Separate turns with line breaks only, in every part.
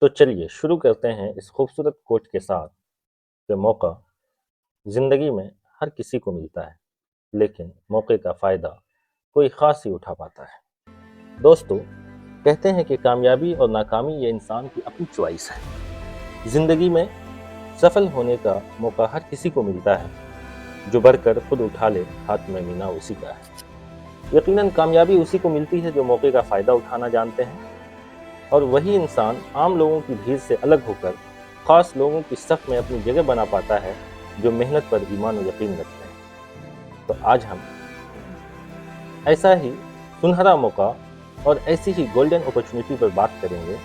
تو چلیے شروع کرتے ہیں اس خوبصورت کوٹ کے ساتھ کہ موقع زندگی میں ہر کسی کو ملتا ہے، لیکن موقع کا فائدہ کوئی خاص ہی اٹھا پاتا ہے۔ دوستو، کہتے ہیں کہ کامیابی اور ناکامی یہ انسان کی اپنی چوائس ہے۔ زندگی میں سفل ہونے کا موقع ہر کسی کو ملتا ہے، جو بڑھ کر خود اٹھا لے ہاتھ میں مینا اسی کا ہے۔ یقیناً کامیابی اسی کو ملتی ہے جو موقع کا فائدہ اٹھانا جانتے ہیں، اور وہی انسان عام لوگوں کی بھیڑ سے الگ ہو کر خاص لوگوں کی صف میں اپنی جگہ بنا پاتا ہے، جو محنت پر ایمان و یقین رکھتے ہیں۔ تو آج ہم ایسا ہی سنہرا موقع اور ایسی ہی گولڈن اپرچونٹی پر بات کریں گے۔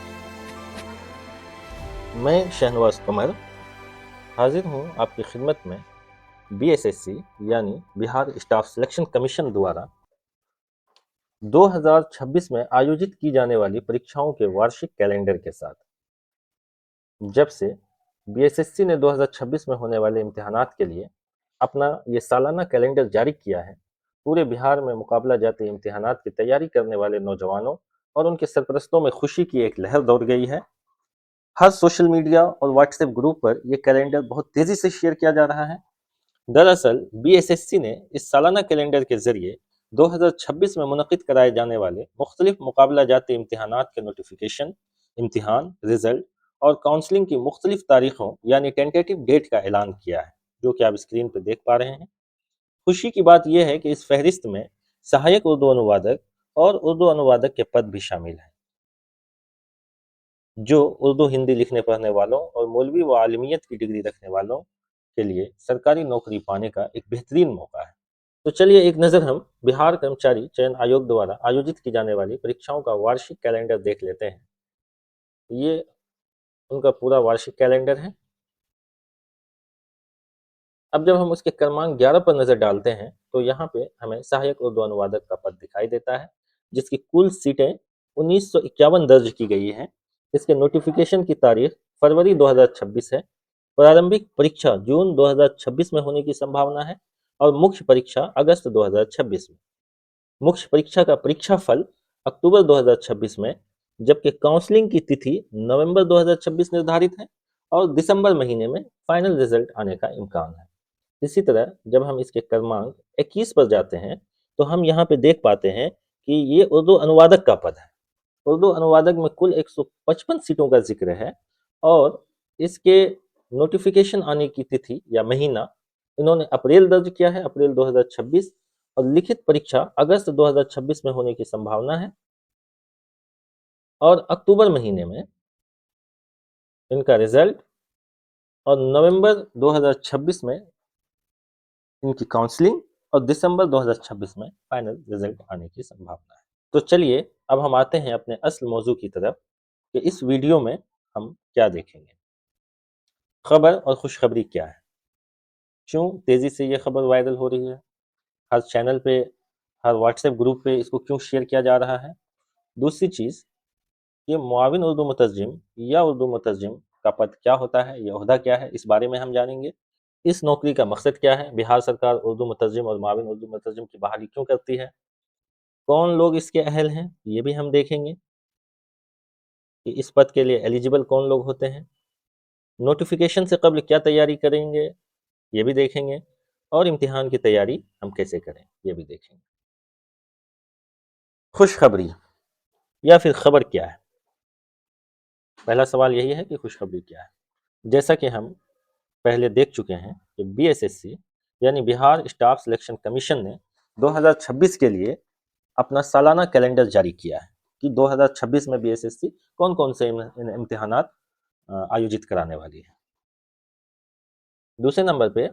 میں شہنواز قمر حاضر ہوں آپ کی خدمت میں BSSC یعنی بہار اسٹاف سلیکشن کمیشن دوارا 2026 میں آیوجت کی جانے والی پریکشاؤں کے وارشک کیلنڈر کے ساتھ۔ جب سے BSSC نے 2026 میں ہونے والے امتحانات کے لیے اپنا یہ سالانہ کیلنڈر جاری کیا ہے، پورے بہار میں مقابلہ جاتی امتحانات کی تیاری کرنے والے نوجوانوں اور ان کے سرپرستوں میں خوشی کی ایک لہر دوڑ گئی ہے۔ ہر سوشل میڈیا اور واٹس ایپ گروپ پر یہ کیلنڈر بہت تیزی سے شیئر کیا جا رہا ہے۔ دراصل BSSC نے اس سالانہ کیلنڈر کے ذریعے 2026 میں منعقد کرائے جانے والے مختلف مقابلہ جاتی امتحانات کے نوٹیفیکیشن، امتحان، رزلٹ اور کاؤنسلنگ کی مختلف تاریخوں یعنی ٹینٹیٹو ڈیٹ کا اعلان کیا ہے، جو کہ آپ اسکرین پہ دیکھ پا رہے ہیں۔ خوشی کی بات یہ ہے کہ اس فہرست میں سہایک اردو انوادک اور اردو انوادک کے پد بھی شامل ہیں، جو اردو ہندی لکھنے پڑھنے والوں اور مولوی و عالمیت کی ڈگری رکھنے والوں کے لیے سرکاری نوکری پانے کا ایک بہترین موقع ہے۔ تو چلیے ایک نظر ہم بہار کرمچاری چین آیوگ دوارا آیوجت کی جانے والی پریکشاؤں کا وارشک کیلنڈر دیکھ لیتے ہیں۔ یہ ان کا پورا وارشک کیلنڈر ہے۔ اب جب ہم اس کے کرمانک 11 پر نظر ڈالتے ہیں تو یہاں پہ ہمیں سہایک اردو انوادک کا پد دکھائی دیتا ہے، جس کی کل سیٹیں 1951 درج کی گئی ہیں۔ اس کے نوٹیفیکیشن کی تاریخ فروری 2026 ہے۔ پرارمبک پریکشا جون 2026 میں ہونے کی سمبھاونا ہے اور مکھیہ پریکشا اگست 2026 میں۔ مکھیہ پریکشا کا پریکشا فل اکتوبر 2026 میں، جبکہ کاؤنسلنگ کی تتھی نومبر 2026 نردھارت ہے اور دسمبر مہینے میں فائنل رزلٹ آنے کا امکان ہے۔ اسی طرح جب ہم اس کے کرمانک 21 پر جاتے ہیں تو ہم یہاں پہ دیکھ پاتے ہیں کہ یہ اردو انوادک کا پد ہے۔ اردو انوادک میں کل 155 سیٹوں کا ذکر ہے اور اس کے نوٹیفیکیشن آنے کی تتھی یا مہینہ انہوں نے اپریل درج کیا ہے، اپریل 2026، اور لکھت پریکشا اگست 2026 میں ہونے کی سمبھاونا ہے اور اکتوبر مہینے میں ان کا رزلٹ اور نومبر 2026 میں ان کی کاؤنسلنگ اور دسمبر 2026 میں فائنل رزلٹ آنے کی سمبھاونا ہے۔ تو چلیے اب ہم آتے ہیں اپنے اصل موضوع کی طرف کہ اس ویڈیو میں ہم کیا دیکھیں گے۔ خبر اور خوشخبری کیا ہے؟ کیوں تیزی سے یہ خبر وائرل ہو رہی ہے؟ ہر چینل پہ، ہر واٹس ایپ گروپ پہ اس کو کیوں شیئر کیا جا رہا ہے؟ دوسری چیز، یہ معاون اردو مترجم یا اردو مترجم کا پد کیا ہوتا ہے، یہ عہدہ کیا ہے، اس بارے میں ہم جانیں گے۔ اس نوکری کا مقصد کیا ہے؟ بہار سرکار اردو مترجم اور معاون اردو مترجم کی بحالی کیوں کرتی ہے؟ کون لوگ اس کے اہل ہیں، یہ بھی ہم دیکھیں گے کہ اس پد کے لیے ایلیجیبل کون لوگ ہوتے ہیں۔ نوٹیفیکیشن سے قبل کیا تیاری کریں گے، یہ بھی دیکھیں گے، اور امتحان کی تیاری ہم کیسے کریں، یہ بھی دیکھیں گے۔ خوشخبری یا پھر خبر کیا ہے؟ پہلا سوال یہی ہے کہ خوشخبری کیا ہے؟ جیسا کہ ہم پہلے دیکھ چکے ہیں کہ BSSC یعنی بہار اسٹاف سلیکشن کمیشن نے 2026 کے لیے اپنا سالانہ کیلنڈر جاری کیا ہے کہ 2026 میں BSSC کون کون سے امتحانات آیوجت کرانے والی ہے۔ دوسرے نمبر پہ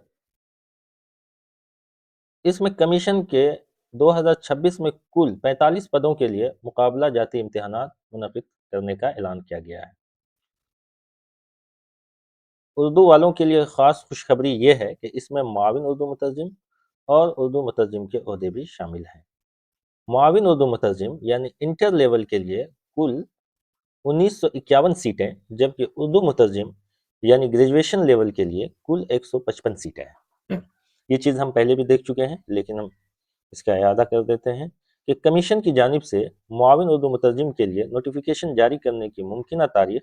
اس میں کمیشن کے 2026 میں کل 45 پدوں کے لیے مقابلہ جاتی امتحانات منعقد کرنے کا اعلان کیا گیا ہے۔ اردو والوں کے لیے خاص خوشخبری یہ ہے کہ اس میں معاون اردو مترجم اور اردو مترجم کے عہدے بھی شامل ہیں۔ معاون اردو مترجم یعنی انٹر لیول کے لیے کل 1951 سیٹیں، جبکہ اردو مترجم یعنی گریجویشن لیول کے لیے کل 155 سیٹیں ہیں۔ یہ چیز ہم پہلے بھی دیکھ چکے ہیں، لیکن ہم اس کا اعادہ کر دیتے ہیں کہ کمیشن کی جانب سے معاون اردو مترجم کے لیے نوٹیفیکیشن جاری کرنے کی ممکنہ تاریخ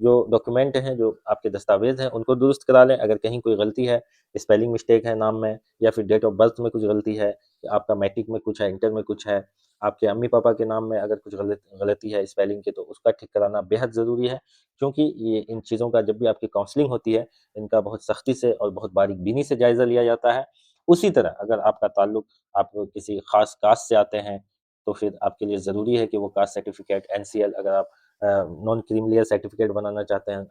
جو ڈاکیومنٹ ہیں، جو آپ کے دستاویز ہیں، ان کو درست کرا لیں. اگر کہیں کوئی غلطی ہے، اسپیلنگ مسٹیک ہے نام میں، یا پھر ڈیٹ آف برتھ میں کچھ غلطی ہے، آپ کا میٹرک میں کچھ ہے، انٹر میں کچھ ہے، آپ کے امی پاپا کے نام میں اگر کچھ غلطی ہے اسپیلنگ کے، تو اس کا ٹھیک کرانا بےحد ضروری ہے. کیونکہ یہ ان چیزوں کا جب بھی آپ کی کاؤنسلنگ ہوتی ہے، ان کا بہت سختی سے اور بہت باریک بینی سے جائزہ لیا جاتا ہے. اسی طرح اگر آپ کا تعلق، آپ کسی خاص کاسٹ سے آتے ہیں، تو پھر آپ کے لیے ضروری ہے کہ وہ کاسٹ سرٹیفکیٹ NCL، اگر آپ نان کریملیئر سرٹیفکیٹ بنانا چاہتے ہیں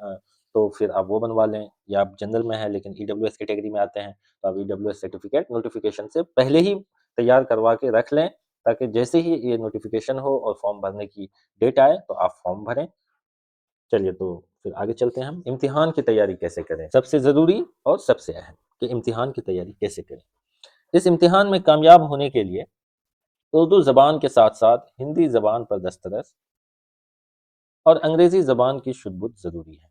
تو پھر آپ وہ بنوا لیں. یا آپ جنرل میں ہیں لیکن EWS کیٹیگری میں آتے ہیں، تو آپ EWS سرٹیفکیٹ نوٹیفیکیشن سے پہلے ہی تیار کروا کے رکھ لیں، تاکہ جیسے ہی یہ نوٹیفیکیشن ہو اور فارم بھرنے کی ڈیٹ آئے تو آپ فارم بھریں. چلیے تو پھر آگے چلتے ہیں. ہم امتحان کی تیاری کیسے کریں؟ سب سے ضروری اور سب سے اہم کہ امتحان کی تیاری کیسے کریں. اس امتحان میں کامیاب ہونے کے لیے اردو زبان کے ساتھ ساتھ ہندی زبان پر دسترس اور انگریزی زبان کی شد بد ضروری ہے.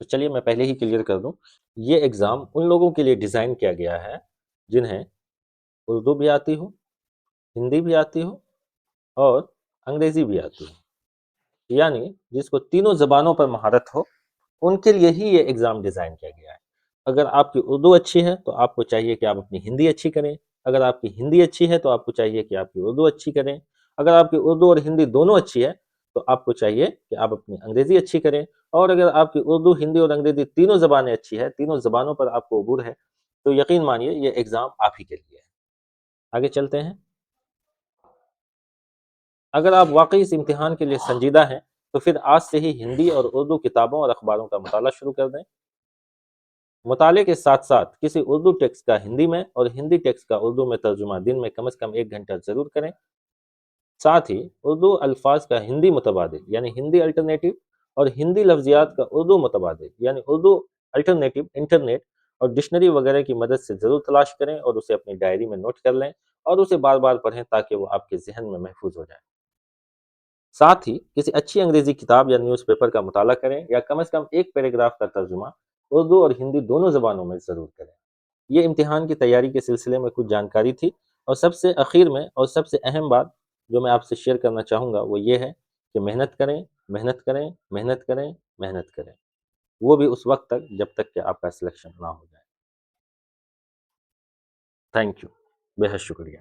تو چلیے میں پہلے ہی کلیئر کر دوں، یہ ایگزام ان لوگوں کے لیے ڈیزائن کیا گیا ہے جنہیں اردو بھی آتی ہو، ہندی بھی آتی ہو اور انگریزی بھی آتی ہو، یعنی جس کو تینوں زبانوں پر مہارت ہو، ان کے لیے ہی یہ ایگزام ڈیزائن کیا گیا ہے. اگر آپ کی اردو اچھی ہے تو آپ کو چاہیے کہ آپ اپنی ہندی اچھی کریں. اگر آپ کی ہندی اچھی ہے تو آپ کو چاہیے کہ آپ کی اردو اچھی کریں. اگر آپ کی اردو اور ہندی دونوں اچھی ہے تو آپ کو چاہیے کہ آپ اپنی انگریزی اچھی کریں. اور اگر آپ کی اردو، ہندی اور انگریزی تینوں زبانیں اچھی ہے، تینوں زبانوں پر آپ کو عبور ہے، تو یقین مانیے یہ ایگزام آپ ہی کے لیے ہے. آگے چلتے ہیں. اگر آپ واقعی اس امتحان کے لیے سنجیدہ ہیں تو پھر آج سے ہی ہندی اور اردو کتابوں اور اخباروں کا مطالعہ شروع کر دیں. مطالعے کے ساتھ ساتھ کسی اردو ٹیکسٹ کا ہندی میں اور ہندی ٹیکسٹ کا اردو میں ترجمہ دن میں کم از کم 1 گھنٹہ ضرور کریں. ساتھ ہی اردو الفاظ کا ہندی متبادل یعنی ہندی الٹرنیٹو اور ہندی لفظیات کا اردو متبادل یعنی اردو الٹرنیٹو انٹرنیٹ اور ڈکشنری وغیرہ کی مدد سے ضرور تلاش کریں اور اسے اپنی ڈائری میں نوٹ کر لیں اور اسے بار بار پڑھیں تاکہ وہ آپ کے ذہن میں محفوظ ہو جائے. ساتھ ہی کسی اچھی انگریزی کتاب یا نیوز پیپر کا مطالعہ کریں یا کم از کم ایک پیراگراف کا ترجمہ اردو اور ہندی دونوں زبانوں میں ضرور کریں. یہ امتحان کی تیاری کے سلسلے میں کچھ جانکاری تھی. اور سب سے اخیر میں اور سب سے اہم بات جو میں آپ سے شیئر کرنا چاہوں گا وہ یہ ہے کہ محنت کریں، محنت کریں، محنت کریں، محنت کریں، وہ بھی اس وقت تک جب تک کہ آپ کا سلیکشن نہ ہو جائے. تھینک یو، بے حد شکریہ.